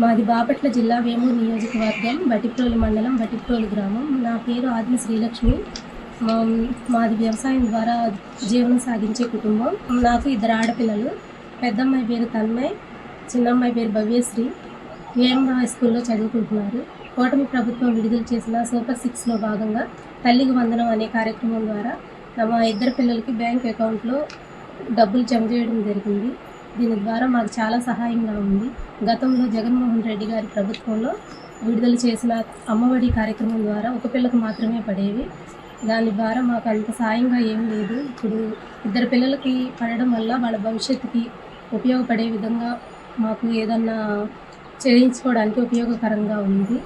మాది బాపట్ల జిల్లా వేమూరు నియోజకవర్గం బటిప్రోలు మండలం బటిప్రోలు గ్రామం. నా పేరు ఆదిని శ్రీలక్ష్మి. మాది వ్యవసాయం ద్వారా జీవనం సాగించే కుటుంబం. నాకు 2 ఆడపిల్లలు. పెద్దమ్మాయి పేరు తన్మయ్, చిన్నమ్మాయి పేరు భవ్యశ్రీ. వేమూరు హై స్కూల్లో చదువుకుంటున్నారు. కూటమి ప్రభుత్వం విడుదల చేసిన సూపర్ 6లో భాగంగా తల్లికి వందనం అనే కార్యక్రమం ద్వారా మా 2 పిల్లలకి బ్యాంక్ అకౌంట్లో డబ్బులు జమ చేయడం జరిగింది. దీని ద్వారా మాకు చాలా సహాయంగా ఉంది. గతంలో జగన్మోహన్ రెడ్డి గారి ప్రభుత్వంలో విడుదల చేసిన అమ్మఒడి కార్యక్రమం ద్వారా ఒక పిల్లకు మాత్రమే పడేవి. దాని ద్వారా మాకు అంత సాయంగా ఏం లేదు. ఇప్పుడు 2 పిల్లలకి పడడం వల్ల వాళ్ళ భవిష్యత్తుకి ఉపయోగపడే విధంగా మాకు ఏదన్నా చేయించుకోవడానికి ఉపయోగకరంగా ఉంది.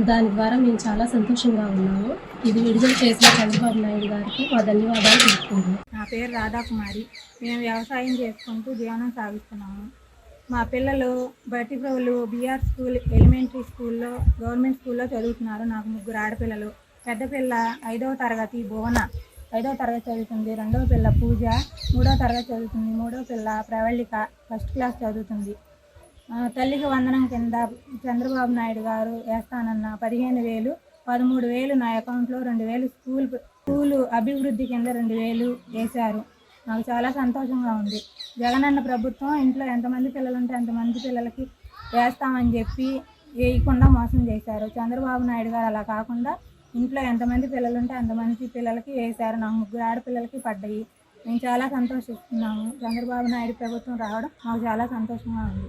దాని ద్వారా మేము చాలా సంతోషంగా ఉన్నాము. ఇది విడుదల చేసిన చంద్రబాబు నాయుడు గారికి మా ధన్యవాదాలు తెలుపుకుంటున్నాం. నా పేరు రాధాకుమారి. మేము వ్యవసాయం చేసుకుంటూ జీవనం సాగిస్తున్నాము. మా పిల్లలు బటిప్రోలు బీఆర్ స్కూల్ ఎలిమెంటరీ స్కూల్లో గవర్నమెంట్ స్కూల్లో చదువుతున్నారు. నాకు 3 ఆడపిల్లలు. పెద్ద పిల్ల 5వ తరగతి భువన 5వ తరగతి చదువుతుంది. 2వ పిల్ల పూజ 3వ తరగతి చదువుతుంది. 3వ పిల్ల ప్రవళిక 1st క్లాస్ చదువుతుంది. తల్లికి వందనం కింద చంద్రబాబు నాయుడు గారు వేస్తానన్న 15,000, 13,000 నా అకౌంట్లో, 2,000 స్కూలు అభివృద్ధి కింద 2,000 వేశారు. నాకు చాలా సంతోషంగా ఉంది. జగనన్న ప్రభుత్వం ఇంట్లో ఎంతమంది పిల్లలు ఉంటే అంతమంది పిల్లలకి వేస్తామని చెప్పి వేయకుండా మోసం చేశారు. చంద్రబాబు నాయుడు గారు అలా కాకుండా ఇంట్లో ఎంతమంది పిల్లలు ఉంటే అంతమంది పిల్లలకి వేశారు. నాకు 3 ఆడపిల్లలకి పడ్డాయి. మేము చాలా సంతోషిస్తున్నాము. చంద్రబాబు నాయుడు ప్రభుత్వం రావడం మాకు చాలా సంతోషంగా ఉంది.